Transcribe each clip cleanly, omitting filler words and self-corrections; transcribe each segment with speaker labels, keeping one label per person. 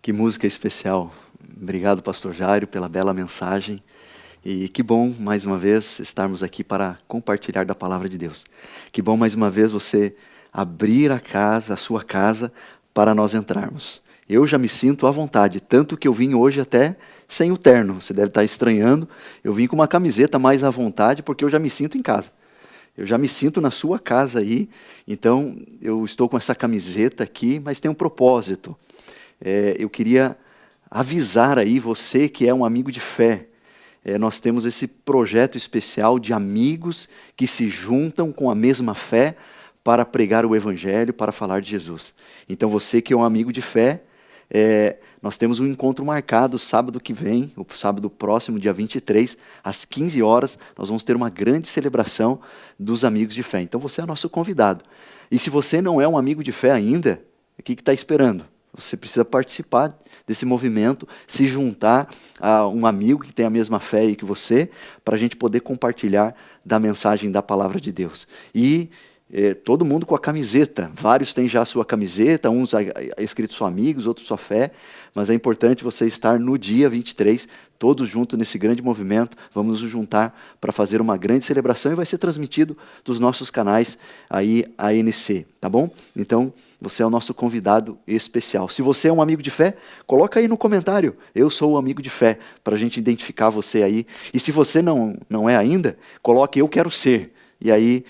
Speaker 1: Que música especial. Obrigado, pastor Jairo, pela bela mensagem. E que bom, mais uma vez, estarmos aqui para compartilhar da palavra de Deus. Que bom, mais uma vez, você abrir a sua casa, para nós entrarmos. Eu já me sinto à vontade, tanto que eu vim hoje até sem o terno. Você deve estar estranhando. Eu vim com uma camiseta mais à vontade, porque eu já me sinto em casa. Eu já me sinto na sua casa aí, então eu estou com essa camiseta aqui, mas tem um propósito. Eu queria avisar aí você que é um amigo de fé. Nós temos esse projeto especial de amigos que se juntam com a mesma fé para pregar o Evangelho, para falar de Jesus. Então você que é um amigo de fé, nós temos um encontro marcado sábado que vem, o sábado próximo, dia 23, às 15 horas, nós vamos ter uma grande celebração dos amigos de fé. Então você é nosso convidado. E se você não é um amigo de fé ainda, o que está esperando? Você precisa participar desse movimento, se juntar a um amigo que tem a mesma fé aí que você, para a gente poder compartilhar da mensagem da palavra de Deus. E todo mundo com a camiseta, vários têm já a sua camiseta, uns escrito só amigos, outros só fé, mas é importante você estar no dia 23, todos juntos nesse grande movimento, vamos nos juntar para fazer uma grande celebração e vai ser transmitido dos nossos canais aí, a ANC, tá bom? Então, você é o nosso convidado especial. Se você é um amigo de fé, coloca aí no comentário, eu sou o amigo de fé, para a gente identificar você aí. E se você não é ainda, coloque eu quero ser. E aí,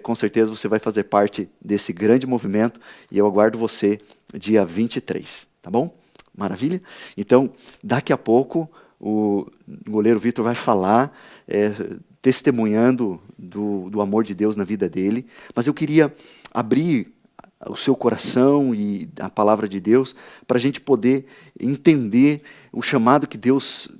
Speaker 1: com certeza, você vai fazer parte desse grande movimento e eu aguardo você dia 23, tá bom? Maravilha? Então, daqui a pouco, o goleiro Vitor vai falar, testemunhando do amor de Deus na vida dele, mas eu queria abrir o seu coração e a palavra de Deus para a gente poder entender o chamado que Deus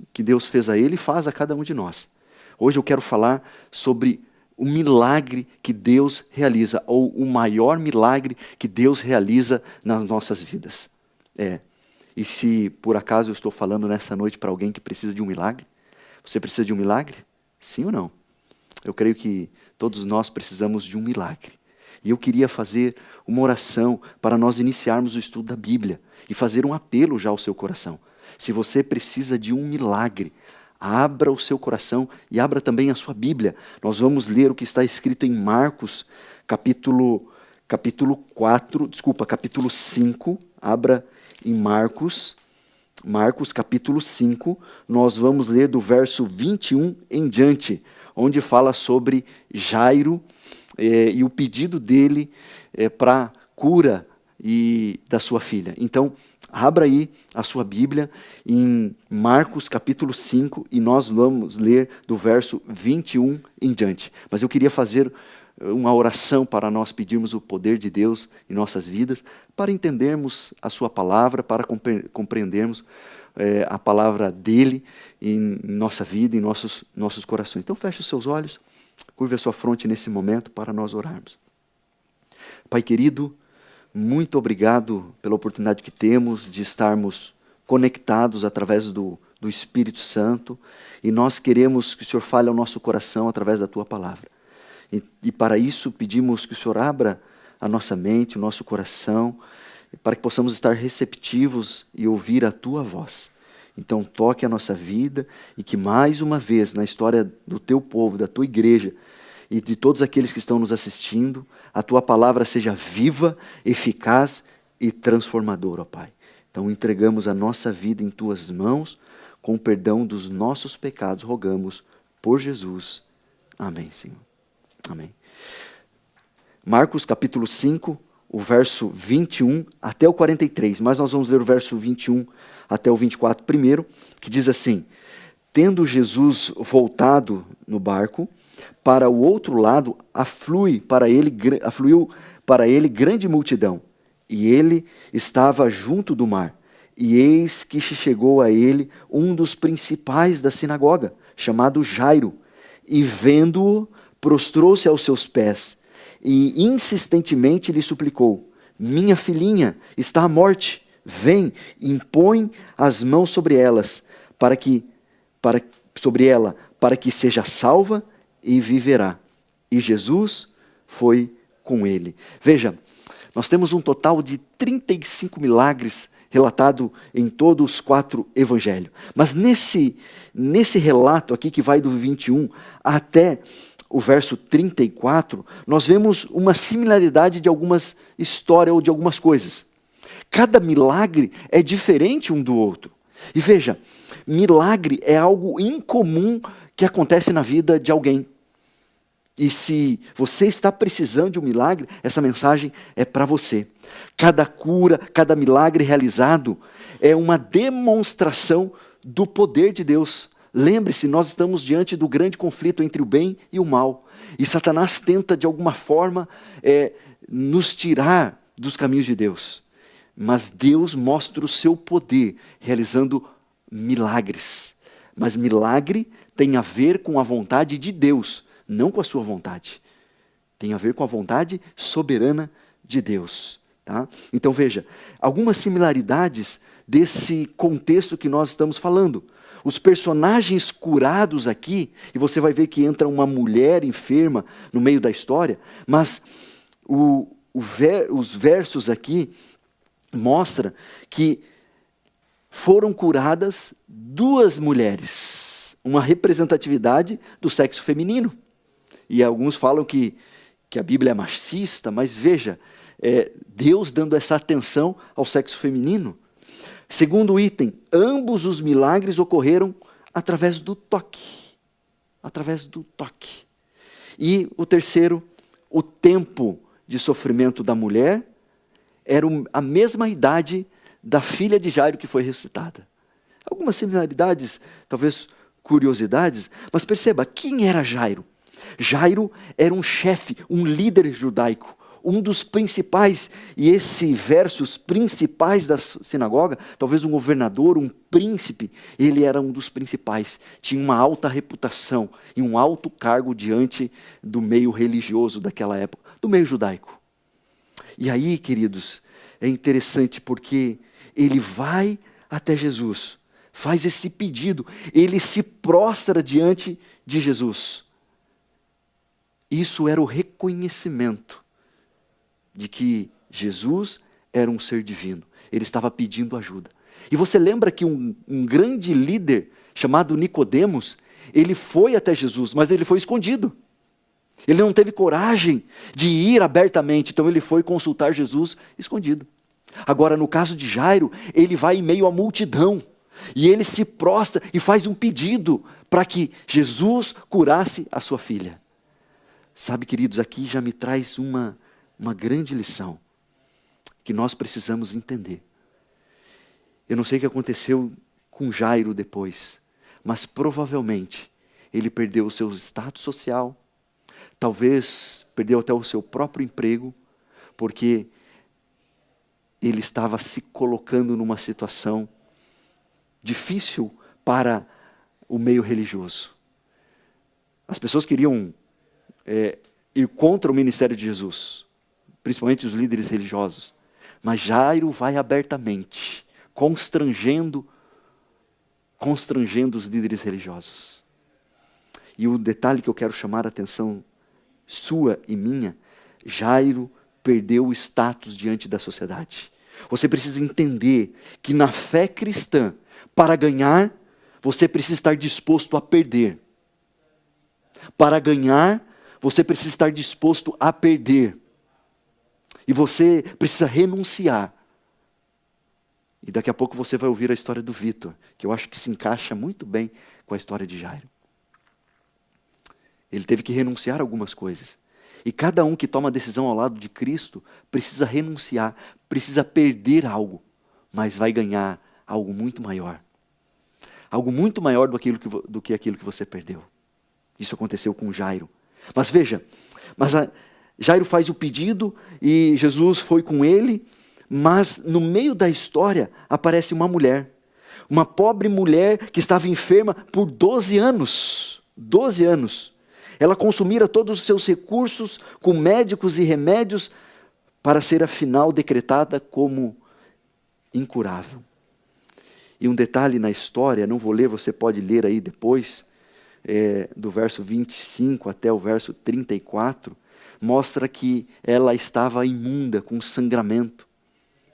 Speaker 1: fez a ele e faz a cada um de nós. Hoje eu quero falar sobre o milagre que Deus realiza, ou o maior milagre que Deus realiza nas nossas vidas. E se por acaso eu estou falando nessa noite para alguém que precisa de um milagre, você precisa de um milagre? Sim ou não? Eu creio que todos nós precisamos de um milagre. E eu queria fazer uma oração para nós iniciarmos o estudo da Bíblia e fazer um apelo já ao seu coração. Se você precisa de um milagre, abra o seu coração e abra também a sua Bíblia. Nós vamos ler o que está escrito em Marcos, capítulo 5. Abra em Marcos, capítulo 5. Nós vamos ler do verso 21 em diante, onde fala sobre Jairo e o pedido dele para cura da sua filha. Então, abra aí a sua Bíblia em Marcos capítulo 5 e nós vamos ler do verso 21 em diante. Mas eu queria fazer uma oração para nós pedirmos o poder de Deus em nossas vidas, para entendermos a sua palavra, para compreendermos a palavra dele em nossa vida, em nossos corações. Então feche os seus olhos, curve a sua fronte nesse momento para nós orarmos. Pai querido, muito obrigado pela oportunidade que temos de estarmos conectados através do Espírito Santo, e nós queremos que o Senhor fale ao nosso coração através da Tua palavra. E para isso pedimos que o Senhor abra a nossa mente, o nosso coração, para que possamos estar receptivos e ouvir a Tua voz. Então toque a nossa vida e que mais uma vez na história do Teu povo, da Tua igreja, e de todos aqueles que estão nos assistindo, a Tua palavra seja viva, eficaz e transformadora, ó Pai. Então entregamos a nossa vida em Tuas mãos, com o perdão dos nossos pecados, rogamos por Jesus. Amém, Senhor. Amém. Marcos capítulo 5, o verso 21 até o 43, mas nós vamos ler o verso 21 até o 24 primeiro, que diz assim: Tendo Jesus voltado no barco, para o outro lado afluiu para ele grande multidão, e ele estava junto do mar. E eis que chegou a ele um dos principais da sinagoga, chamado Jairo, e vendo-o, prostrou-se aos seus pés, e insistentemente lhe suplicou: Minha filhinha está à morte, vem, impõe as mãos sobre ela, para que seja salva e viverá. E Jesus foi com ele. Veja, nós temos um total de 35 milagres relatado em todos os 4 evangelhos. Mas nesse relato aqui, que vai do 21 até o verso 34, nós vemos uma similaridade de algumas histórias ou de algumas coisas. Cada milagre é diferente um do outro. E veja, milagre é algo incomum que acontece na vida de alguém. E se você está precisando de um milagre, essa mensagem é para você. Cada cura, cada milagre realizado é uma demonstração do poder de Deus. Lembre-se, nós estamos diante do grande conflito entre o bem e o mal. E Satanás tenta, de alguma forma, nos tirar dos caminhos de Deus. Mas Deus mostra o seu poder realizando milagres. Mas milagre tem a ver com a vontade de Deus, não com a sua vontade. Tem a ver com a vontade soberana de Deus. Tá? Então veja, algumas similaridades desse contexto que nós estamos falando. Os personagens curados aqui, e você vai ver que entra uma mulher enferma no meio da história, mas os versos aqui mostram que foram curadas 2 mulheres, uma representatividade do sexo feminino. E alguns falam que a Bíblia é machista, mas veja, Deus dando essa atenção ao sexo feminino. Segundo item, ambos os milagres ocorreram através do toque. Através do toque. E o terceiro, o tempo de sofrimento da mulher era a mesma idade da filha de Jairo que foi ressuscitada. Algumas similaridades, talvez curiosidades, mas perceba, quem era Jairo? Jairo era um chefe, um líder judaico, um dos principais, e esses versos principais da sinagoga, talvez um governador, um príncipe, ele era um dos principais, tinha uma alta reputação e um alto cargo diante do meio religioso daquela época, do meio judaico. E aí, queridos, é interessante porque ele vai até Jesus, faz esse pedido, ele se prostra diante de Jesus. Isso era o reconhecimento de que Jesus era um ser divino. Ele estava pedindo ajuda. E você lembra que um grande líder chamado Nicodemos, ele foi até Jesus, mas ele foi escondido. Ele não teve coragem de ir abertamente, então ele foi consultar Jesus escondido. Agora, no caso de Jairo, ele vai em meio à multidão, e ele se prostra e faz um pedido para que Jesus curasse a sua filha. Sabe, queridos, aqui já me traz uma grande lição que nós precisamos entender. Eu não sei o que aconteceu com Jairo depois, mas provavelmente ele perdeu o seu status social, talvez perdeu até o seu próprio emprego, porque ele estava se colocando numa situação difícil para o meio religioso. As pessoas queriam ir contra o ministério de Jesus, principalmente os líderes religiosos. Mas Jairo vai abertamente, constrangendo os líderes religiosos. E o detalhe que eu quero chamar a atenção sua e minha, Jairo perdeu o status diante da sociedade. Você precisa entender que na fé cristã, para ganhar, você precisa estar disposto a perder. Para ganhar, você precisa estar disposto a perder. E você precisa renunciar. E daqui a pouco você vai ouvir a história do Vitor, que eu acho que se encaixa muito bem com a história de Jairo. Ele teve que renunciar a algumas coisas. E cada um que toma a decisão ao lado de Cristo precisa renunciar, precisa perder algo, mas vai ganhar algo muito maior. Algo muito maior do que aquilo que você perdeu. Isso aconteceu com Jairo. Mas veja, Jairo faz o pedido e Jesus foi com ele, mas no meio da história aparece uma mulher. Uma pobre mulher que estava enferma por 12 anos. 12 anos. Ela consumira todos os seus recursos com médicos e remédios para ser afinal decretada como incurável. E um detalhe na história, não vou ler, você pode ler aí depois, do verso 25 até o verso 34, mostra que ela estava imunda, com sangramento,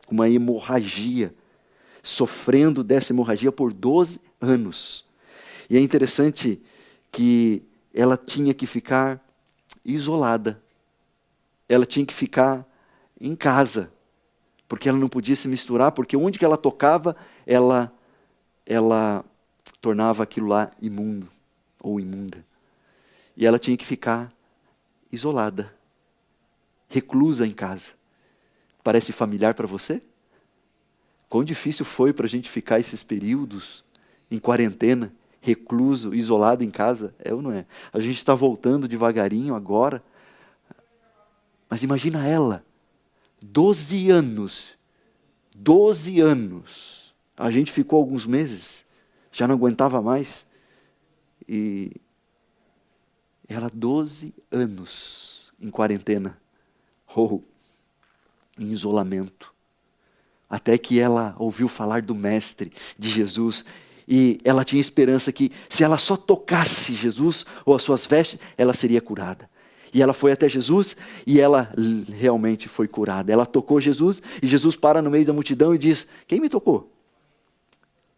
Speaker 1: com uma hemorragia. sofrendo dessa hemorragia por 12 anos. E é interessante que ela tinha que ficar isolada. Ela tinha que ficar em casa, porque ela não podia se misturar, porque onde que ela tocava, ela tornava aquilo lá imundo ou imunda. E ela tinha que ficar isolada, reclusa em casa. Parece familiar para você? Quão difícil foi para a gente ficar esses períodos em quarentena, recluso, isolado em casa? É ou não é? A gente está voltando devagarinho agora. Mas imagina ela, 12 anos. 12 anos. A gente ficou alguns meses, já não aguentava mais. E ela 12 anos em quarentena, ou em isolamento. Até que ela ouviu falar do Mestre, de Jesus, e ela tinha esperança que se ela só tocasse Jesus ou as suas vestes, ela seria curada. E ela foi até Jesus e ela realmente foi curada. Ela tocou Jesus e Jesus para no meio da multidão e diz: quem me tocou?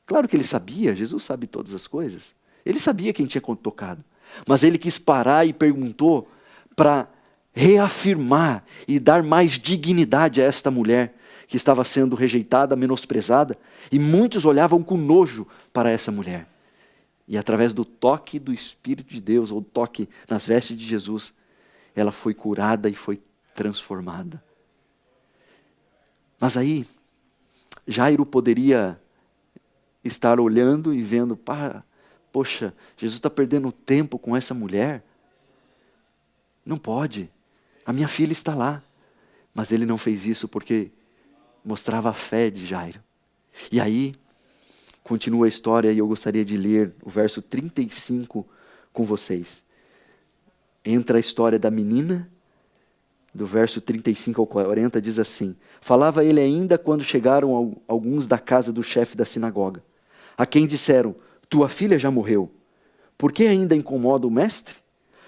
Speaker 1: Claro que ele sabia, Jesus sabe todas as coisas. Ele sabia quem tinha tocado. Mas ele quis parar e perguntou para reafirmar e dar mais dignidade a esta mulher que estava sendo rejeitada, menosprezada, e muitos olhavam com nojo para essa mulher. E através do toque do Espírito de Deus, ou toque nas vestes de Jesus, ela foi curada e foi transformada. Mas aí, Jairo poderia estar olhando e vendo: poxa, Jesus está perdendo tempo com essa mulher. Não pode, a minha filha está lá. Mas ele não fez isso porque mostrava a fé de Jairo. E aí, continua a história e eu gostaria de ler o verso 35 com vocês. Entra a história da menina, do verso 35 ao 40, diz assim: falava ele ainda quando chegaram alguns da casa do chefe da sinagoga, a quem disseram: tua filha já morreu, por que ainda incomoda o mestre?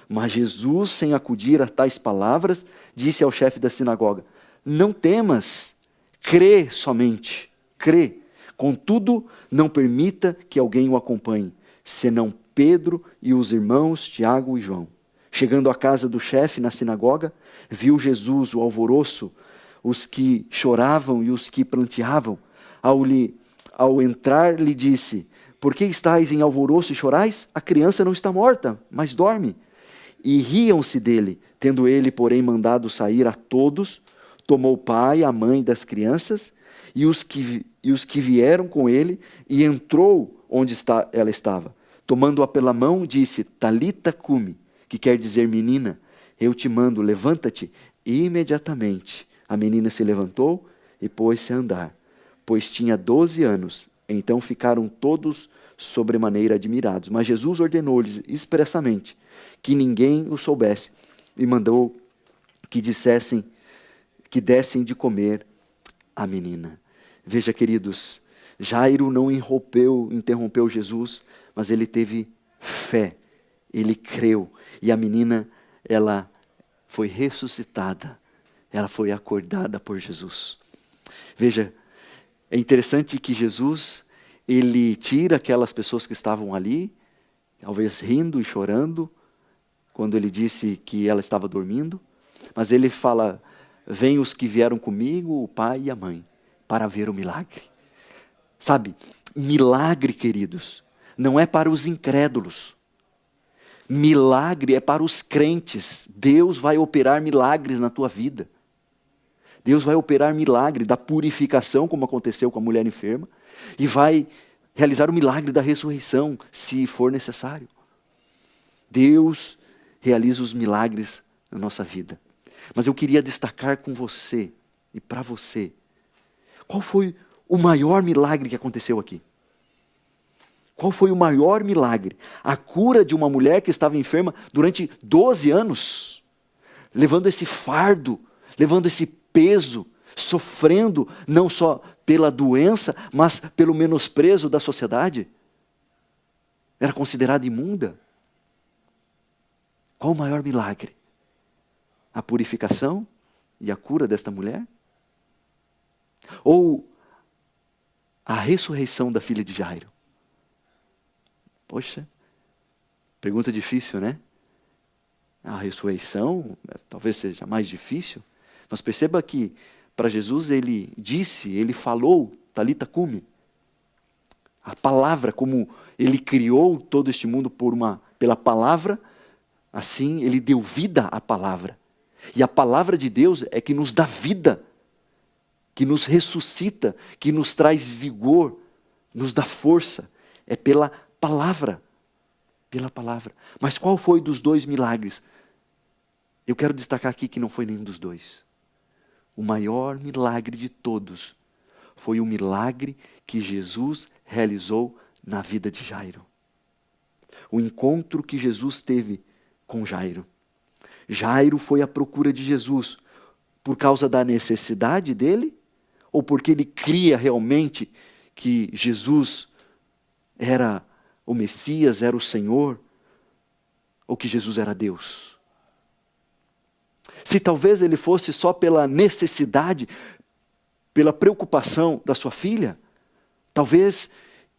Speaker 1: Mas Jesus, sem acudir a tais palavras, disse ao chefe da sinagoga: não temas, crê somente, crê. Contudo, não permita que alguém o acompanhe, senão Pedro e os irmãos Tiago e João. Chegando à casa do chefe na sinagoga, viu Jesus o alvoroço, os que choravam e os que pranteavam. Ao entrar, lhe disse: por que estáis em alvoroço e chorais? A criança não está morta, mas dorme. E riam-se dele. Tendo ele, porém, mandado sair a todos, tomou o pai, a mãe das crianças e os que vieram com ele, e entrou onde ela estava. Tomando-a pela mão, disse: Talita cumi, que quer dizer: menina, eu te mando, levanta-te. E imediatamente a menina se levantou e pôs-se a andar, pois tinha 12 anos. Então ficaram todos sobremaneira admirados. Mas Jesus ordenou-lhes expressamente que ninguém o soubesse, e mandou que dessem de comer a menina. Veja, queridos, Jairo não interrompeu Jesus, mas ele teve fé, ele creu, e a menina, ela foi ressuscitada, ela foi acordada por Jesus. Veja, é interessante que Jesus, ele tira aquelas pessoas que estavam ali, talvez rindo e chorando, quando ele disse que ela estava dormindo, mas ele fala: vem os que vieram comigo, o pai e a mãe, para ver o milagre. Sabe, milagre, queridos, não é para os incrédulos. Milagre é para os crentes. Deus vai operar milagres na tua vida. Deus vai operar milagre da purificação, como aconteceu com a mulher enferma, e vai realizar o milagre da ressurreição, se for necessário. Deus realiza os milagres na nossa vida. Mas eu queria destacar com você e para você, qual foi o maior milagre que aconteceu aqui? Qual foi o maior milagre? A cura de uma mulher que estava enferma durante 12 anos, levando esse fardo, levando esse peso, sofrendo não só pela doença, mas pelo menosprezo da sociedade. Era considerada imunda. Qual o maior milagre? A purificação e a cura desta mulher? Ou a ressurreição da filha de Jairo. Poxa, pergunta difícil, né? A ressurreição talvez seja mais difícil, mas perceba que para Jesus ele falou, Talita cumi. A palavra, como ele criou todo este mundo pela palavra, assim ele deu vida à palavra. E a palavra de Deus é que nos dá vida, que nos ressuscita, que nos traz vigor, nos dá força. É pela palavra. Pela palavra. Mas qual foi dos dois milagres? Eu quero destacar aqui que não foi nenhum dos dois. O maior milagre de todos foi o milagre que Jesus realizou na vida de Jairo. O encontro que Jesus teve com Jairo. Jairo foi à procura de Jesus por causa da necessidade dele? Ou porque ele cria realmente que Jesus era o Messias, era o Senhor? Ou que Jesus era Deus? Se talvez ele fosse só pela necessidade, pela preocupação da sua filha, talvez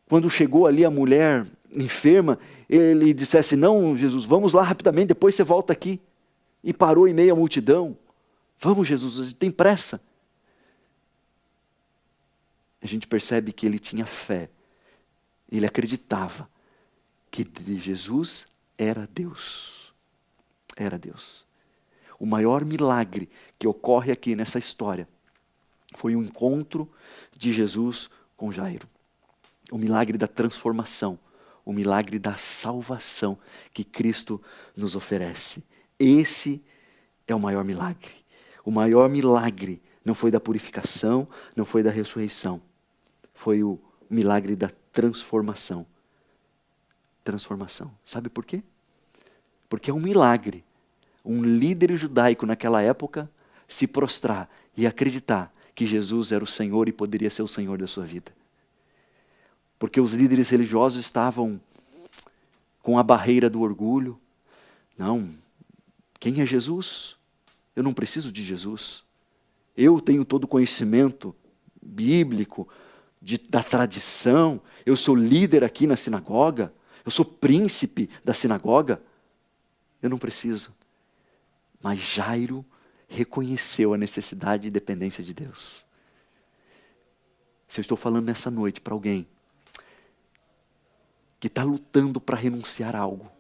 Speaker 1: quando chegou ali a mulher enferma, ele dissesse, não, Jesus, vamos lá rapidamente, depois você volta aqui. E parou em meio à multidão. Vamos, Jesus, tem pressa. A gente percebe que ele tinha fé. Ele acreditava que Jesus era Deus. Era Deus. O maior milagre que ocorre aqui nessa história foi o encontro de Jesus com Jairo. O milagre da transformação. O milagre da salvação que Cristo nos oferece. Esse é o maior milagre. O maior milagre não foi da purificação, não foi da ressurreição. Foi o milagre da transformação. Transformação. Sabe por quê? Porque é um milagre. Um líder judaico naquela época se prostrar e acreditar que Jesus era o Senhor e poderia ser o Senhor da sua vida. Porque os líderes religiosos estavam com a barreira do orgulho. Não, quem é Jesus? Eu não preciso de Jesus. Eu tenho todo o conhecimento bíblico, da tradição. Eu sou líder aqui na sinagoga. Eu sou príncipe da sinagoga. Eu não preciso. Mas Jairo reconheceu a necessidade e dependência de Deus. Se eu estou falando nessa noite para alguém que está lutando para renunciar a algo,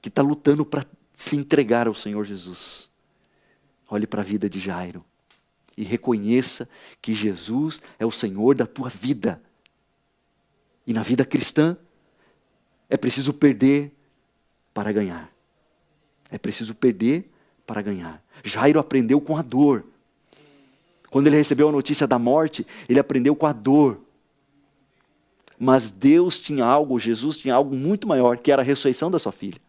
Speaker 1: que está lutando para se entregar ao Senhor Jesus, olhe para a vida de Jairo e reconheça que Jesus é o Senhor da tua vida. E na vida cristã, é preciso perder para ganhar. É preciso perder para ganhar. Jairo aprendeu com a dor. Quando ele recebeu a notícia da morte, ele aprendeu com a dor. Mas Deus tinha algo, Jesus tinha algo muito maior, que era a ressurreição da sua filha.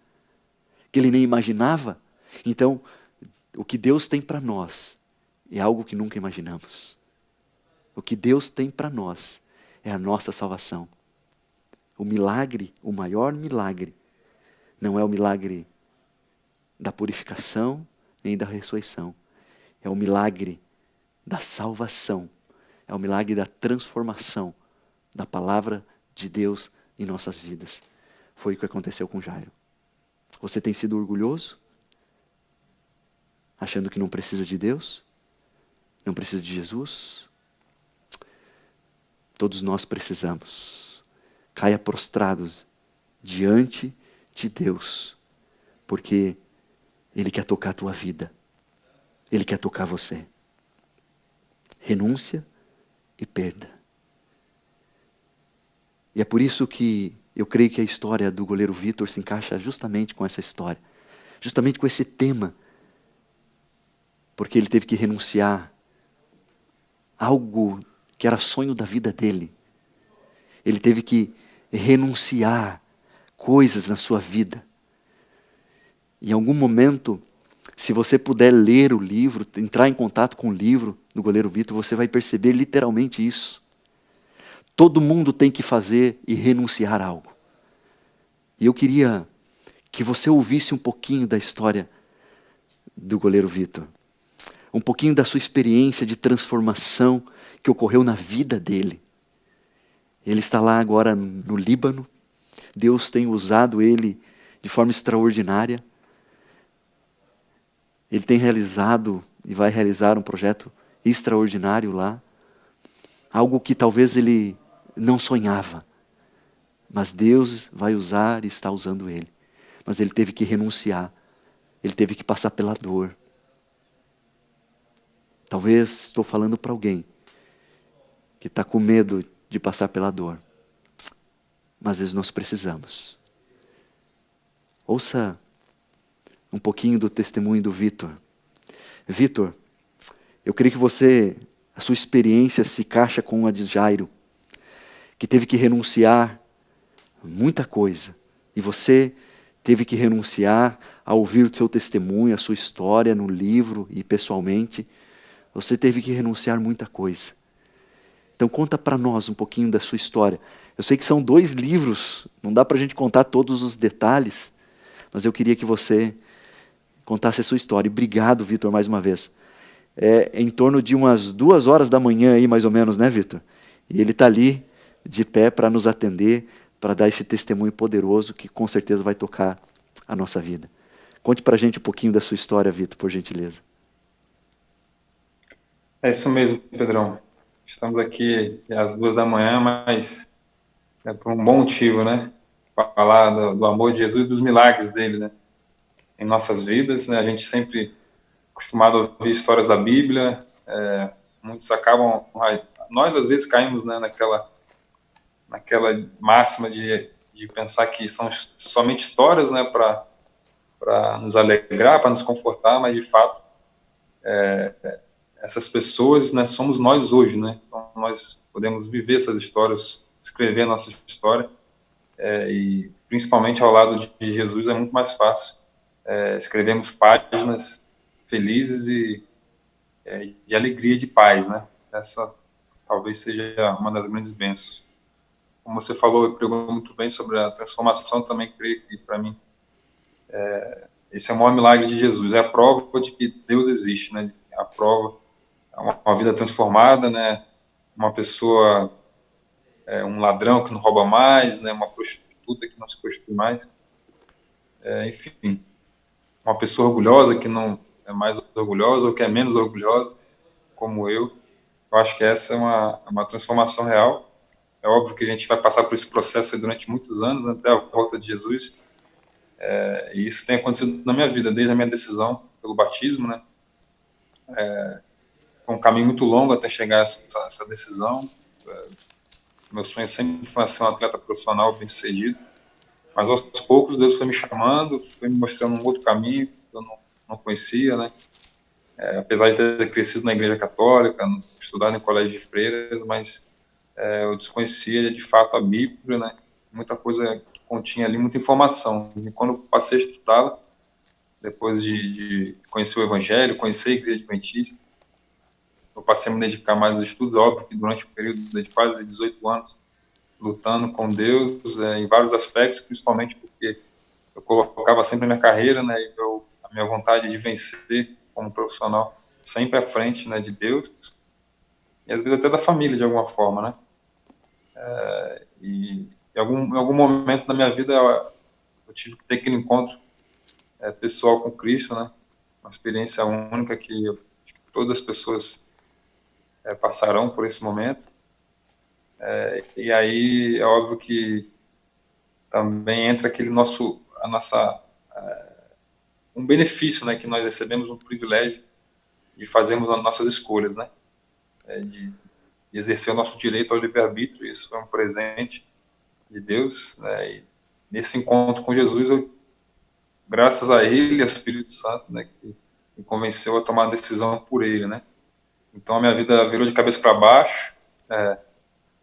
Speaker 1: Que ele nem imaginava. Então, o que Deus tem para nós é algo que nunca imaginamos. O que Deus tem para nós é a nossa salvação. O milagre, o maior milagre, não é o milagre da purificação nem da ressurreição. É o milagre da salvação. É o milagre da transformação da palavra de Deus em nossas vidas. Foi o que aconteceu com Jairo. Você tem sido orgulhoso? Achando que não precisa de Deus? Não precisa de Jesus? Todos nós precisamos. Caia prostrados diante de Deus, porque Ele quer tocar a tua vida. Ele quer tocar você. Renúncia e perda. E é por isso que eu creio que a história do goleiro Vitor se encaixa justamente com essa história. Justamente com esse tema. Porque ele teve que renunciar a algo que era sonho da vida dele. Ele teve que renunciar coisas na sua vida. Em algum momento, se você puder ler o livro, entrar em contato com o livro do goleiro Vitor, você vai perceber literalmente isso. Todo mundo tem que fazer e renunciar a algo. E eu queria que você ouvisse um pouquinho da história do goleiro Vitor. Um pouquinho da sua experiência de transformação que ocorreu na vida dele. Ele está lá agora no Líbano. Deus tem usado ele de forma extraordinária. Ele tem realizado e vai realizar um projeto extraordinário lá. Algo que talvez ele não sonhava. Mas Deus vai usar e está usando ele. Mas ele teve que renunciar. Ele teve que passar pela dor. Talvez estou falando para alguém que está com medo de passar pela dor. Mas às vezes nós precisamos. Ouça um pouquinho do testemunho do Vitor. Vitor, eu creio que a sua experiência se encaixa com a de Jairo, que teve que renunciar a muita coisa. E você teve que renunciar a ouvir o seu testemunho, a sua história no livro e pessoalmente. Você teve que renunciar a muita coisa. Então conta para nós um pouquinho da sua história. Eu sei que são 2 livros, não dá para a gente contar todos os detalhes, mas eu queria que você contasse a sua história. E obrigado, Vitor, mais uma vez. É em torno de umas 2 horas da manhã aí, mais ou menos, né, Vitor? E ele está ali, de pé, para nos atender, para dar esse testemunho poderoso que com certeza vai tocar a nossa vida. Conte para a gente um pouquinho da sua história, Vitor, por gentileza.
Speaker 2: É isso mesmo, Pedrão. Estamos aqui às 2 da manhã, mas é por um bom motivo, né? Falar do amor de Jesus e dos milagres dele, né? Em nossas vidas, né? A gente sempre acostumado a ouvir histórias da Bíblia, muitos acabam, nós às vezes caímos, né, naquela máxima de pensar que são somente histórias, né, para nos alegrar, para nos confortar, mas de fato essas pessoas, né, somos nós hoje, né? Então nós podemos viver essas histórias, escrever a nossa história, e principalmente ao lado de Jesus é muito mais fácil. Escrevemos páginas felizes e de alegria e de paz, né? Essa talvez seja uma das grandes bênçãos. Como você falou, pregou muito bem sobre a transformação, também creio que para mim esse é o maior milagre de Jesus, é a prova de que Deus existe, né? A prova, uma vida transformada, né? Uma pessoa, um ladrão que não rouba mais, né? Uma prostituta que não se prostitui mais, enfim, uma pessoa orgulhosa que não é mais orgulhosa ou que é menos orgulhosa, como eu. Eu acho que essa é uma transformação real. É óbvio que a gente vai passar por esse processo durante muitos anos, até a volta de Jesus. E isso tem acontecido na minha vida, desde a minha decisão pelo batismo, né? Foi um caminho muito longo até chegar a essa decisão. Meu sonho sempre foi ser um atleta profissional bem-sucedido. Mas aos poucos Deus foi me chamando, foi me mostrando um outro caminho que eu não conhecia, né? Apesar de ter crescido na igreja católica, estudado em colégio de freiras, mas eu desconhecia de fato a Bíblia, né? Muita coisa que continha ali, muita informação. E quando eu passei a estudá-la, depois de conhecer o Evangelho, conhecer a igreja adventista, eu passei a me dedicar mais aos estudos. Óbvio que durante um período de quase 18 anos, lutando com Deus em vários aspectos, principalmente porque eu colocava sempre a minha carreira, né, e a minha vontade de vencer como profissional sempre à frente, né, de Deus, e às vezes até da família, de alguma forma, né. E em algum momento da minha vida eu tive que ter aquele encontro pessoal com Cristo, né, uma experiência única que acho que todas as pessoas passarão por esse momento. E aí é óbvio que também entra um benefício, né, que nós recebemos, um privilégio de fazermos as nossas escolhas, né, de exercer o nosso direito ao livre-arbítrio. Isso é um presente de Deus, né, e nesse encontro com Jesus, graças a Ele, ao Espírito Santo, né, que me convenceu a tomar a decisão por Ele, né. Então a minha vida virou de cabeça para baixo.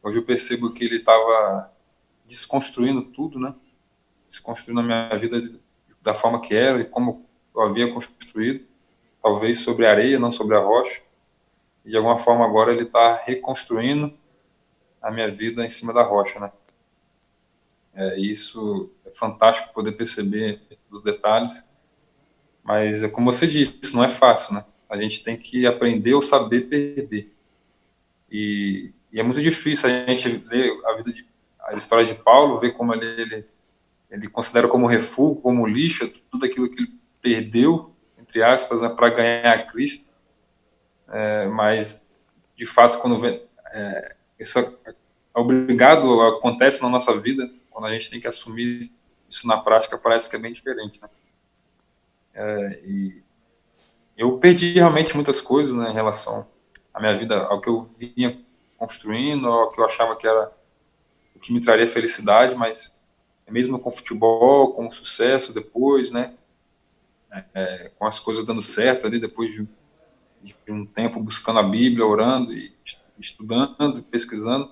Speaker 2: Hoje eu percebo que Ele estava desconstruindo tudo, né, desconstruindo a minha vida da forma que era e como eu havia construído, talvez sobre a areia, não sobre a rocha. E de alguma forma agora Ele está reconstruindo a minha vida em cima da rocha, né? Isso é fantástico poder perceber os detalhes, mas como você disse, não é fácil, né? A gente tem que aprender ou saber perder. E E é muito difícil a gente ler as histórias de Paulo, ver como ele considera como refúgio, como lixo, tudo aquilo que ele perdeu, entre aspas, né, para ganhar Cristo. Mas, de fato, quando isso é obrigado, acontece na nossa vida, quando a gente tem que assumir isso na prática, parece que é bem diferente, né? E eu perdi realmente muitas coisas, né, em relação à minha vida, ao que eu vinha construindo, ao que eu achava que era o que me traria felicidade, mas mesmo com futebol, com o sucesso depois, né, com as coisas dando certo ali, depois de um tempo buscando a Bíblia, orando e estudando, pesquisando,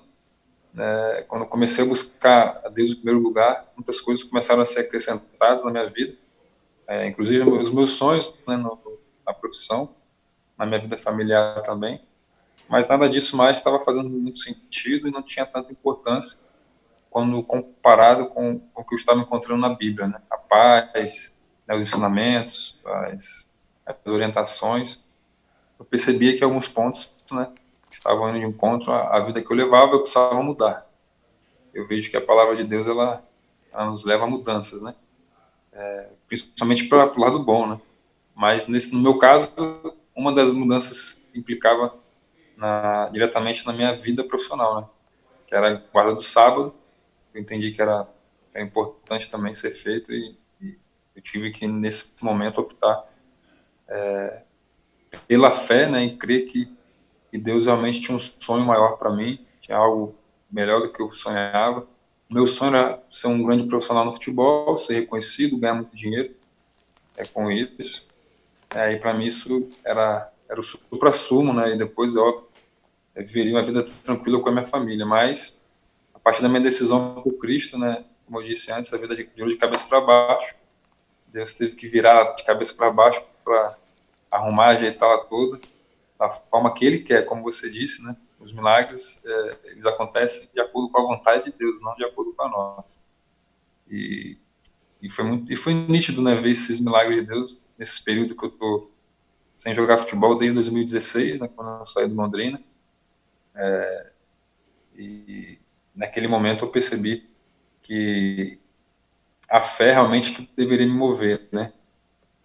Speaker 2: quando eu comecei a buscar a Deus em primeiro lugar, muitas coisas começaram a ser acrescentadas na minha vida, inclusive os meus sonhos, né, na profissão, na minha vida familiar também, mas nada disso mais estava fazendo muito sentido e não tinha tanta importância quando comparado com o que eu estava encontrando na Bíblia, né? A paz, né, os ensinamentos, as orientações. Eu percebia que alguns pontos, né, estavam indo de encontro à vida que eu levava, eu precisava mudar. Eu vejo que a palavra de Deus ela nos leva a mudanças, né? Principalmente para o lado bom, né? Mas no meu caso, uma das mudanças implicava diretamente na minha vida profissional, né? Que era a guarda do sábado. Eu entendi que era importante também ser feito e eu tive que, nesse momento, optar pela fé, né, em crer que Deus realmente tinha um sonho maior para mim, tinha algo melhor do que eu sonhava. O meu sonho era ser um grande profissional no futebol, ser reconhecido, ganhar muito dinheiro com isso. E para mim isso era o supra-sumo, né, e depois, óbvio, eu viveria uma vida tranquila com a minha família, mas a partir da minha decisão por Cristo, né, como eu disse antes, a vida virou de cabeça para baixo. Deus teve que virar de cabeça para baixo para arrumar, ajeitá-la toda da forma que Ele quer, como você disse, né? Os milagres, eles acontecem de acordo com a vontade de Deus, não de acordo com a nossa. E foi nítido, né, ver esses milagres de Deus nesse período que eu tô sem jogar futebol desde 2016, né, quando eu saí do Londrina. E naquele momento eu percebi que a fé realmente que deveria me mover, né?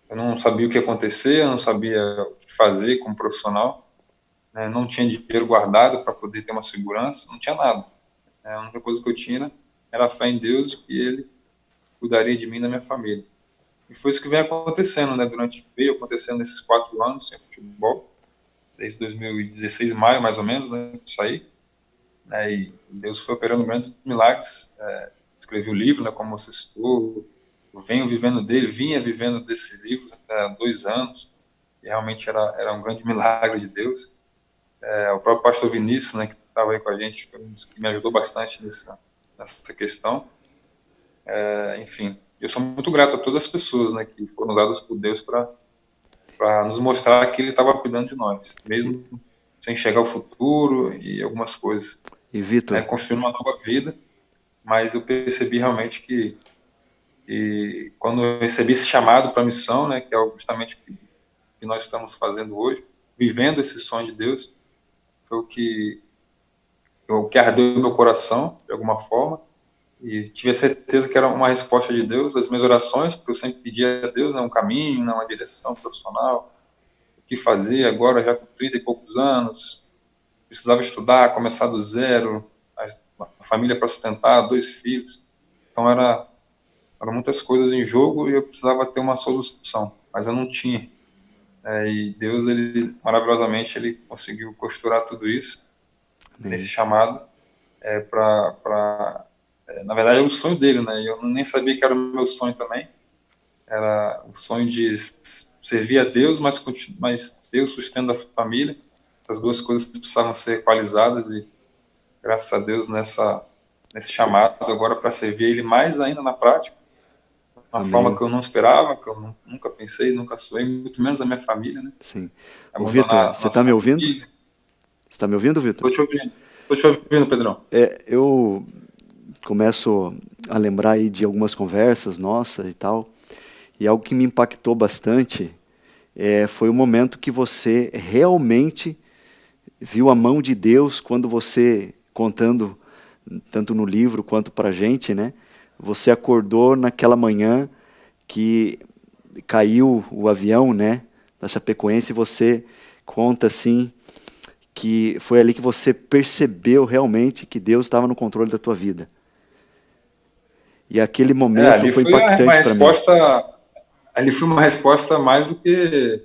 Speaker 2: Eu não sabia o que ia acontecer, eu não sabia o que fazer como profissional, né? Não tinha dinheiro guardado para poder ter uma segurança, não tinha nada. A única coisa que eu tinha era a fé em Deus e Ele cuidaria de mim e da minha família. E foi isso que vem acontecendo, né? Veio acontecendo nesses 4 anos sem futebol, desde 2016, maio mais ou menos, né? Que eu saí. E Deus foi operando grandes milagres. Escrevi o livro, né? Como você citou. Eu vinha vivendo desses livros há 2 anos. E realmente era um grande milagre de Deus. O próprio pastor Vinícius, né? Que estava aí com a gente, que me ajudou bastante nessa questão. Enfim, eu sou muito grato a todas as pessoas, né, que foram usadas por Deus para nos mostrar que Ele estava cuidando de nós, mesmo sem enxergar o futuro e algumas coisas.
Speaker 1: E Vitor,
Speaker 2: Construindo uma nova vida, mas eu percebi realmente que quando eu recebi esse chamado para a missão, né, que é justamente o que nós estamos fazendo hoje, vivendo esse sonho de Deus, foi o que ardeu no meu coração, de alguma forma, e tive a certeza que era uma resposta de Deus às minhas orações, porque eu sempre pedia a Deus, né, um caminho, uma direção profissional, o que fazer agora, já com 30 e poucos anos, precisava estudar, começar do zero, a família para sustentar, 2 filhos, então eram muitas coisas em jogo e eu precisava ter uma solução, mas eu não tinha. E Deus, ele maravilhosamente, ele conseguiu costurar tudo isso. Amém. Nesse chamado na verdade, era o sonho dele, né? Eu nem sabia que era o meu sonho também. Era o sonho de servir a Deus, mas Deus sustendo a família. Essas 2 coisas precisavam ser equalizadas e, graças a Deus, nesse chamado agora para servir Ele mais ainda na prática, de uma forma que eu não esperava, que eu nunca pensei, nunca sonhei, muito menos a minha família, né?
Speaker 1: Sim. O Vitor, você está me ouvindo? Você está me ouvindo, Vitor?
Speaker 2: Estou te ouvindo, Pedrão.
Speaker 1: Eu começo a lembrar aí de algumas conversas nossas e tal, e algo que me impactou bastante foi o momento que você realmente viu a mão de Deus quando você, contando tanto no livro quanto para a gente, né? Você acordou naquela manhã que caiu o avião, né, da Chapecoense, e você conta assim que foi ali que você percebeu realmente que Deus estava no controle da tua vida. E aquele momento
Speaker 2: Ali
Speaker 1: foi
Speaker 2: foi uma
Speaker 1: impactante para mim.
Speaker 2: resposta, ali foi uma resposta mais do que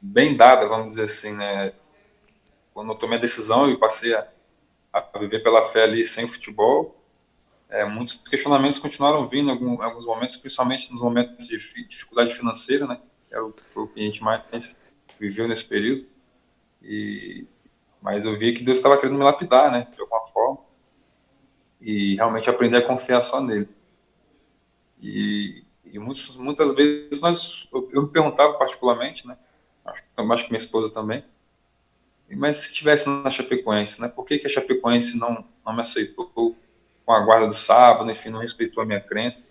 Speaker 2: bem dada, vamos dizer assim, né? Quando eu tomei a decisão e passei a viver pela fé ali sem futebol, muitos questionamentos continuaram vindo em alguns momentos, principalmente nos momentos de dificuldade financeira, né? Foi o que a gente mais viveu nesse período. Mas eu via que Deus estava querendo me lapidar, né? De alguma forma. E realmente aprender a confiar só nele. E muitas vezes eu me perguntava particularmente, né? Acho que minha esposa também. Mas se tivesse na Chapecoense, né? Por que a Chapecoense não me aceitou com a guarda do sábado, enfim, não respeitou a minha crença?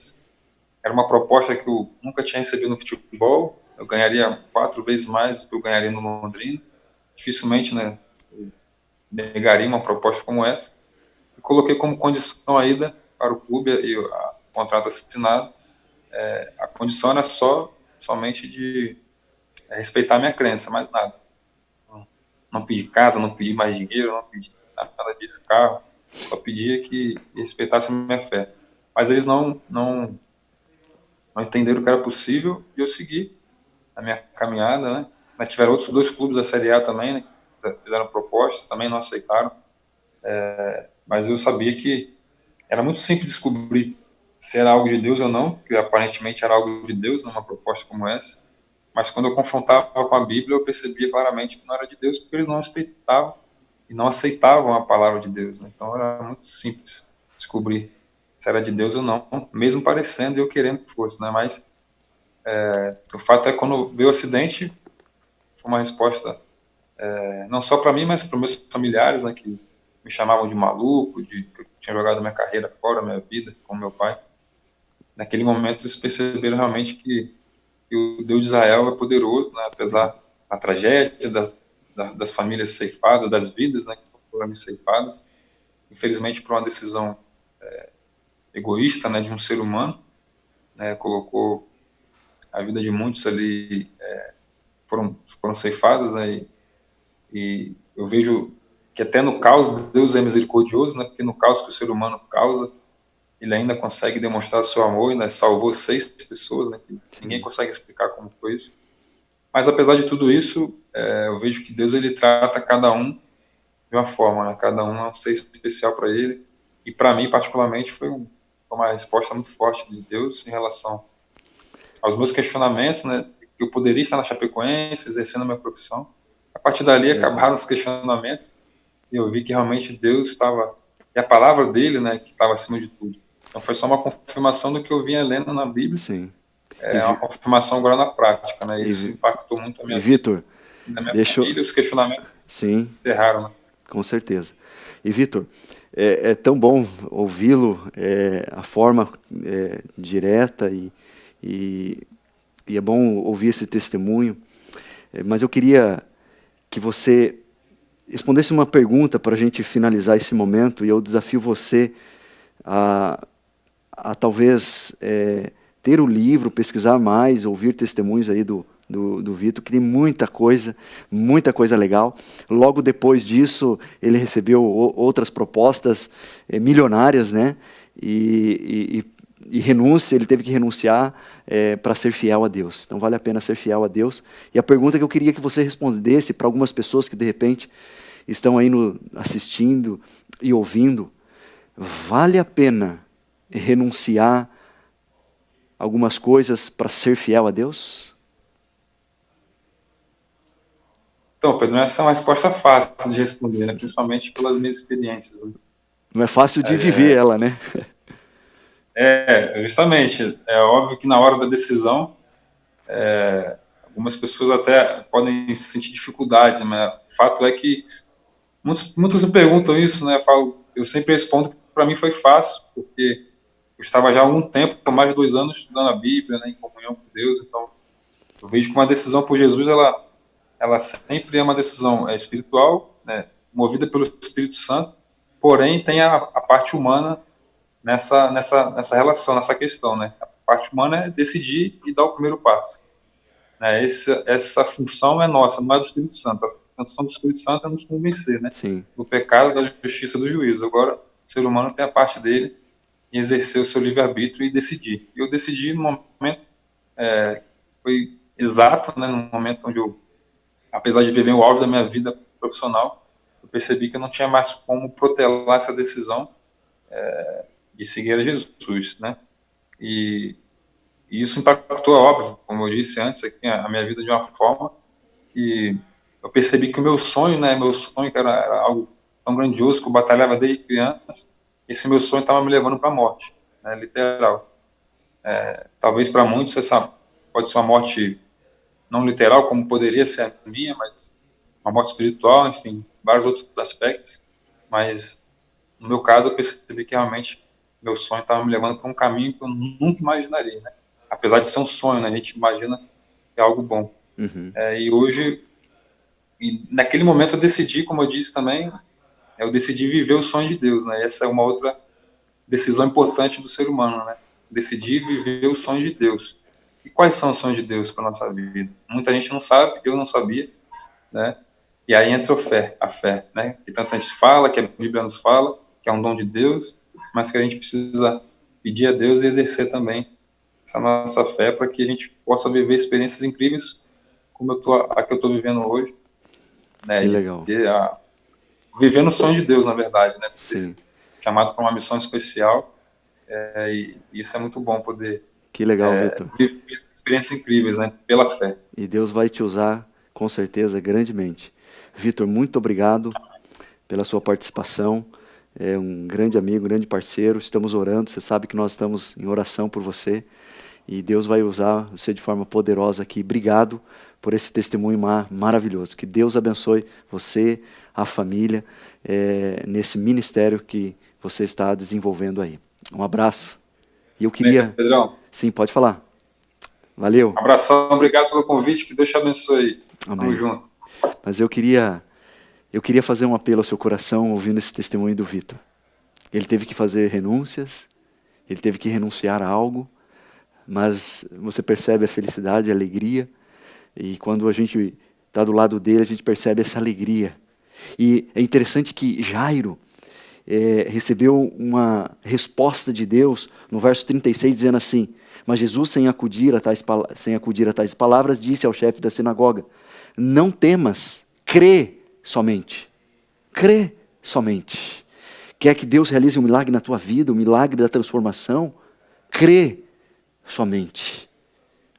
Speaker 2: Era uma proposta que eu nunca tinha recebido no futebol. Eu ganharia 4 vezes mais do que eu ganharia no Londrina. Dificilmente, né? Eu negaria uma proposta como essa. E coloquei como condição a ida para o clube e o contrato assinado. A condição era somente de respeitar a minha crença, mais nada. Não pedi casa, não pedi mais dinheiro, não pedi nada disso, carro. Só pedia que respeitasse a minha fé. Mas eles não entenderam que era possível e eu segui a minha caminhada, né? Mas tiveram outros 2 clubes da Série A também, né? Que fizeram propostas, também não aceitaram. Mas eu sabia que era muito simples descobrir se era algo de Deus ou não, que aparentemente era algo de Deus numa proposta como essa. Mas quando eu confrontava com a Bíblia, eu percebia claramente que não era de Deus, porque eles não respeitavam e não aceitavam a palavra de Deus, né? Então era muito simples descobrir se era de Deus ou não, mesmo parecendo e eu querendo que fosse, né? Mas o fato é que quando veio o acidente, foi uma resposta não só para mim, mas para meus familiares, né? Que me chamavam de maluco, que eu tinha jogado minha carreira fora, minha vida, com meu pai. Naquele momento eles perceberam realmente que o Deus de Israel é poderoso, né? Apesar da tragédia, das famílias ceifadas, das vidas, né, que foram ceifadas, infelizmente por uma decisão egoísta, né, de um ser humano, né, colocou a vida de muitos ali, foram ceifadas, né, e eu vejo que até no caos Deus é misericordioso, né, porque no caos que o ser humano causa, ele ainda consegue demonstrar o seu amor, e né, salvou 6 pessoas, né, que ninguém consegue explicar como foi isso. Mas apesar de tudo isso, eu vejo que Deus ele trata cada um de uma forma, né? Cada um é um ser especial para ele. E para mim, particularmente, foi uma resposta muito forte de Deus em relação aos meus questionamentos, né? Que eu poderia estar na Chapecoense, exercendo a minha profissão. A partir dali, acabaram os questionamentos e eu vi que realmente Deus estava, e a palavra dele, né, que estava acima de tudo. Então foi só uma confirmação do que eu vinha lendo na Bíblia.
Speaker 1: Sim.
Speaker 2: Uma confirmação agora na prática, né? Isso impactou muito a minha vida.
Speaker 1: Vitor,
Speaker 2: Na minha família, os questionamentos se encerraram, né?
Speaker 1: Com certeza. E, Vitor, é tão bom ouvi-lo, a forma direta e é bom ouvir esse testemunho, mas eu queria que você respondesse uma pergunta para a gente finalizar esse momento, e eu desafio você a talvez ter o livro, pesquisar mais, ouvir testemunhos aí do Vitor, que tem muita coisa legal. Logo depois disso, ele recebeu outras propostas milionárias, né? E renúncia, ele teve que renunciar para ser fiel a Deus. Então vale a pena ser fiel a Deus. E a pergunta que eu queria que você respondesse para algumas pessoas que de repente estão aí assistindo e ouvindo: vale a pena renunciar algumas coisas para ser fiel a Deus?
Speaker 2: Então, Pedro, essa é uma resposta fácil de responder, né? Principalmente pelas minhas experiências, né?
Speaker 1: Não é fácil de viver ela, né?
Speaker 2: Justamente. É óbvio que na hora da decisão, algumas pessoas até podem sentir dificuldade, né? Mas o fato é que muitos me perguntam isso, né? Eu sempre respondo que para mim foi fácil, porque eu estava já há algum tempo, por mais de 2 anos, estudando a Bíblia, né, em comunhão com Deus. Então, eu vejo que uma decisão por Jesus, ela ela sempre é uma decisão espiritual, né, movida pelo Espírito Santo, porém tem a parte humana nessa relação, nessa questão, né? A parte humana é decidir e dar o primeiro passo. Né? Essa função é nossa, não é do Espírito Santo. A função do Espírito Santo é nos convencer, né?
Speaker 1: Sim.
Speaker 2: Do pecado, da justiça, do juízo. Agora, o ser humano tem a parte dele em exercer o seu livre-arbítrio e decidir. Eu decidi no momento, foi exato, né? No momento onde eu, apesar de viver o auge da minha vida profissional, eu percebi que eu não tinha mais como protelar essa decisão de seguir a Jesus, né? E isso impactou, óbvio, como eu disse antes, aqui, a minha vida de uma forma que eu percebi que o meu sonho, né, que era algo tão grandioso, que eu batalhava desde criança, esse meu sonho estava me levando para a morte, né, literal. Talvez para muitos essa pode ser uma morte não literal, como poderia ser a minha, mas uma morte espiritual, enfim, vários outros aspectos, mas no meu caso eu percebi que realmente meu sonho estava me levando para um caminho que eu nunca imaginaria, né? Apesar de ser um sonho, né? A gente imagina que é algo bom.
Speaker 1: Uhum.
Speaker 2: E hoje, naquele momento eu decidi, como eu disse também, eu decidi viver o sonho de Deus, né? Essa é uma outra decisão importante do ser humano, né? Decidir viver o sonho de Deus. E quais são os sonhos de Deus para nossa vida? Muita gente não sabe, eu não sabia, né? E aí entra a fé, né? Que tanta gente fala, que a Bíblia nos fala, que é um dom de Deus, mas que a gente precisa pedir a Deus e exercer também essa nossa fé para que a gente possa viver experiências incríveis como a que eu estou vivendo hoje, né?
Speaker 1: Que legal.
Speaker 2: Vivendo o sonho de Deus, na verdade, né?
Speaker 1: Sim.
Speaker 2: Chamado para uma missão especial, e isso é muito bom poder
Speaker 1: Que legal, Vitor.
Speaker 2: viver experiências incríveis, né? Pela fé.
Speaker 1: E Deus vai te usar, com certeza, grandemente. Vitor, muito obrigado pela sua participação. É um grande amigo, um grande parceiro. Estamos orando, você sabe que nós estamos em oração por você. E Deus vai usar você de forma poderosa aqui. Obrigado por esse testemunho maravilhoso. Que Deus abençoe você, a família, nesse ministério que você está desenvolvendo aí. Um abraço. E eu queria...
Speaker 2: Pedrão.
Speaker 1: Sim, pode falar. Valeu.
Speaker 2: Abração, obrigado pelo convite, que Deus te abençoe.
Speaker 1: Amém.
Speaker 2: Tamo junto.
Speaker 1: Mas eu queria fazer um apelo ao seu coração ouvindo esse testemunho do Vitor. Ele teve que fazer renúncias, ele teve que renunciar a algo, mas você percebe a felicidade, a alegria, e quando a gente está do lado dele, a gente percebe essa alegria. E é interessante que Jairo recebeu uma resposta de Deus no verso 36, dizendo assim: mas Jesus, sem acudir a tais palavras, disse ao chefe da sinagoga: não temas, crê somente. Crê somente. Quer que Deus realize um milagre na tua vida, um milagre da transformação? Crê somente.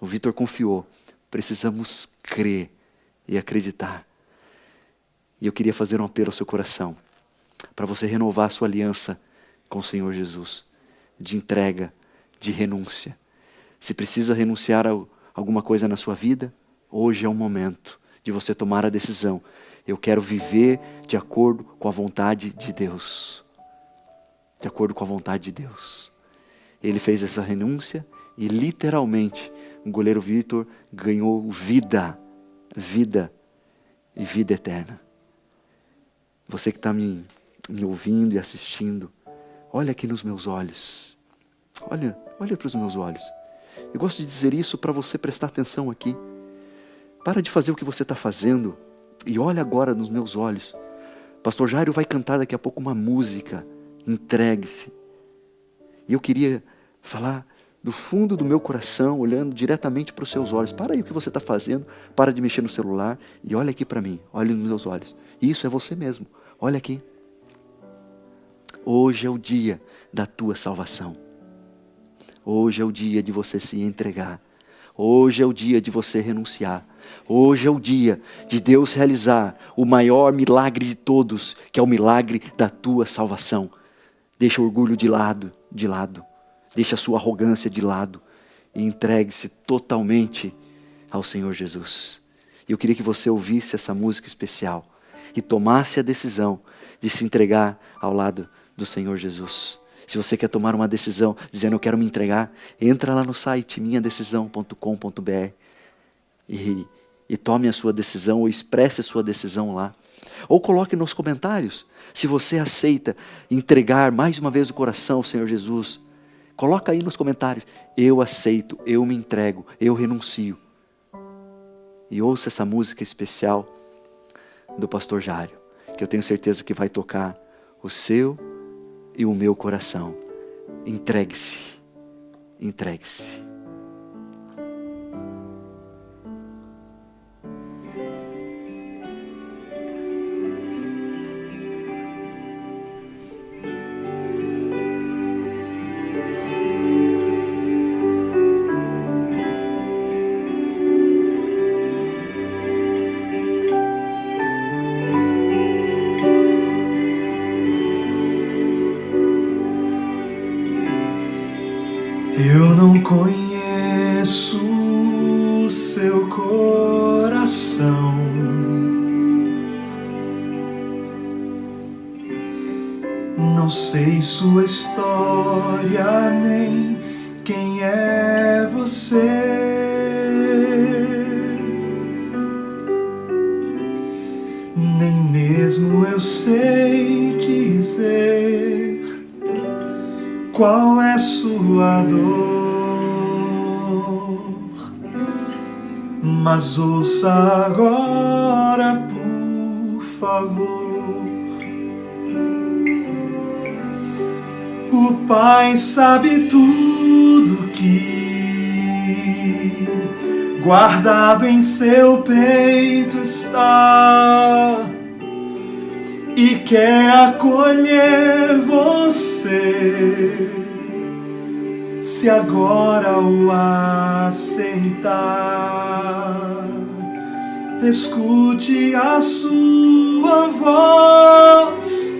Speaker 1: O Vitor confiou. Precisamos crer e acreditar. E eu queria fazer um apelo ao seu coração, para você renovar a sua aliança com o Senhor Jesus, de entrega, de renúncia. Se precisa renunciar a alguma coisa na sua vida, hoje é o momento de você tomar a decisão. Eu quero viver de acordo com a vontade de Deus. De acordo com a vontade de Deus. Ele fez essa renúncia e literalmente o goleiro Vitor ganhou vida e vida eterna. Você que está me ouvindo e assistindo, olha aqui nos meus olhos. Olha para os meus olhos. Eu gosto de dizer isso para você prestar atenção aqui. Para de fazer o que você está fazendo e olha agora nos meus olhos. Pastor Jairo vai cantar daqui a pouco uma música. Entregue-se. E eu queria falar do fundo do meu coração, olhando diretamente para os seus olhos. Para aí o que você está fazendo, para de mexer no celular e olha aqui para mim, olha nos meus olhos. Isso é você mesmo, olha aqui. Hoje é o dia da tua salvação. Hoje é o dia de você se entregar. Hoje é o dia de você renunciar. Hoje é o dia de Deus realizar o maior milagre de todos, que é o milagre da tua salvação. Deixa o orgulho de lado. Deixa a sua arrogância de lado e entregue-se totalmente ao Senhor Jesus. E eu queria que você ouvisse essa música especial e tomasse a decisão de se entregar ao lado do Senhor Jesus. Se você quer tomar uma decisão dizendo eu quero me entregar, entra lá no site minhadecisão.com.br e e tome a sua decisão, ou expresse a sua decisão lá. Ou coloque nos comentários, se você aceita entregar mais uma vez o coração ao Senhor Jesus. Coloca aí nos comentários, eu aceito, eu me entrego, eu renuncio. E ouça essa música especial do pastor Jário, que eu tenho certeza que vai tocar o seu e o meu coração. Entregue-se, entregue-se.
Speaker 3: Eu não conheço o seu coração, não sei sua história, nem quem é você, nem mesmo eu sei dizer qual é sua dor, mas ouça agora, por favor. O Pai sabe tudo que guardado em seu peito está, e quer acolher você, se agora o aceitar. Escute a sua voz,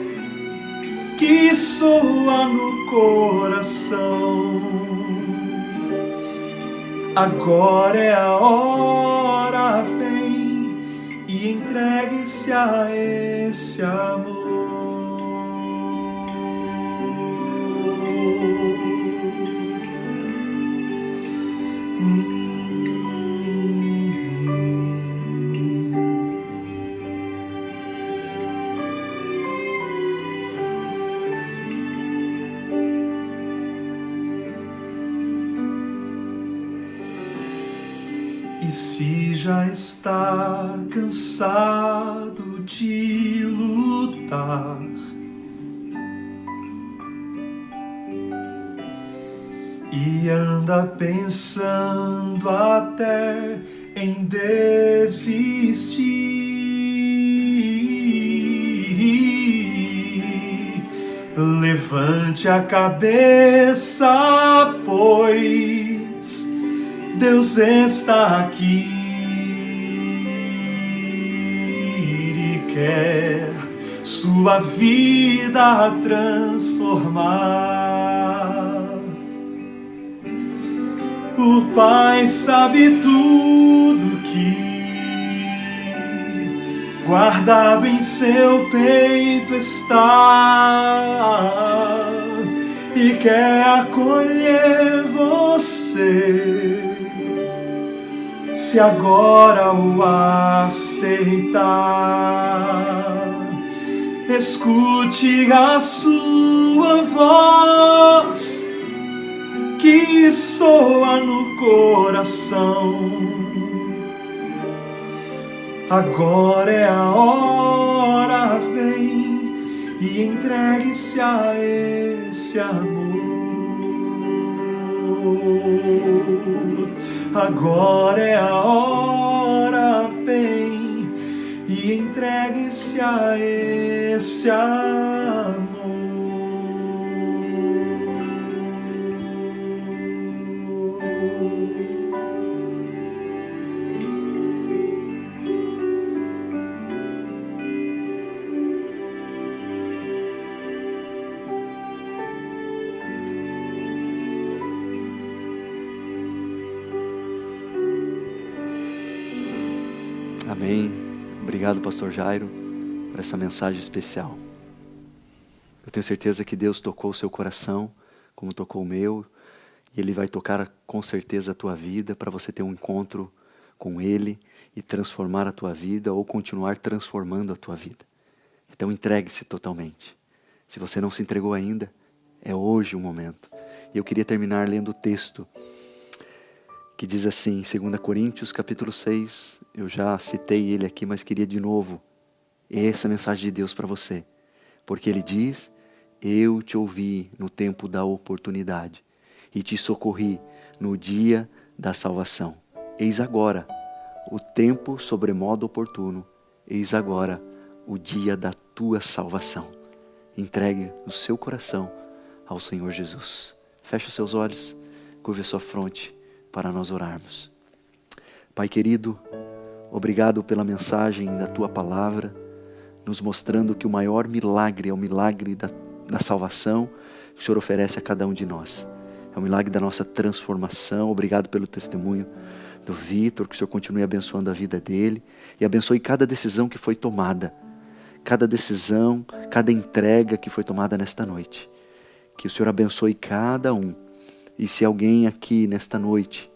Speaker 3: que soa no coração. Agora é a hora, vem e entregue-se a esse amor. E se já está cansado de lutar, e anda pensando até em desistir, levante a cabeça, pois Deus está aqui e quer sua vida transformar. O Pai sabe tudo que guardado em seu peito está, e quer acolher você, se agora o aceitar. Escute a sua voz, que soa no coração. Agora é a hora, vem e entregue-se a esse amor. Agora é a hora, vem e entregue-se a esse amor.
Speaker 1: Amém. Obrigado, pastor Jairo, por essa mensagem especial. Eu tenho certeza que Deus tocou o seu coração, como tocou o meu, e Ele vai tocar com certeza a tua vida, para você ter um encontro com Ele e transformar a tua vida ou continuar transformando a tua vida. Então entregue-se totalmente. Se você não se entregou ainda, é hoje o momento. E eu queria terminar lendo o texto que diz assim, em 2 Coríntios capítulo 6, eu já citei ele aqui, mas queria de novo essa mensagem de Deus para você. Porque ele diz, eu te ouvi no tempo da oportunidade e te socorri no dia da salvação. Eis agora o tempo sobremodo oportuno, eis agora o dia da tua salvação. Entregue o seu coração ao Senhor Jesus. Feche os seus olhos, curve a sua fronte para nós orarmos. Pai querido, obrigado pela mensagem da tua palavra, nos mostrando que o maior milagre é o milagre da salvação que o Senhor oferece a cada um de nós. É o milagre da nossa transformação. Obrigado pelo testemunho do Vitor, que o Senhor continue abençoando a vida dele e abençoe cada decisão que foi tomada, cada decisão, cada entrega que foi tomada nesta noite. Que o Senhor abençoe cada um. E se alguém aqui nesta noite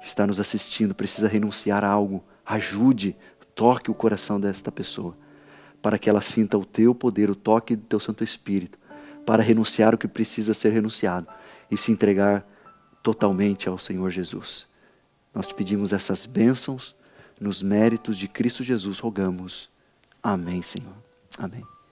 Speaker 1: que está nos assistindo precisa renunciar a algo, ajude, toque o coração desta pessoa, para que ela sinta o teu poder, o toque do teu Santo Espírito, para renunciar o que precisa ser renunciado e se entregar totalmente ao Senhor Jesus. Nós te pedimos essas bênçãos, nos méritos de Cristo Jesus rogamos. Amém, Senhor. Amém.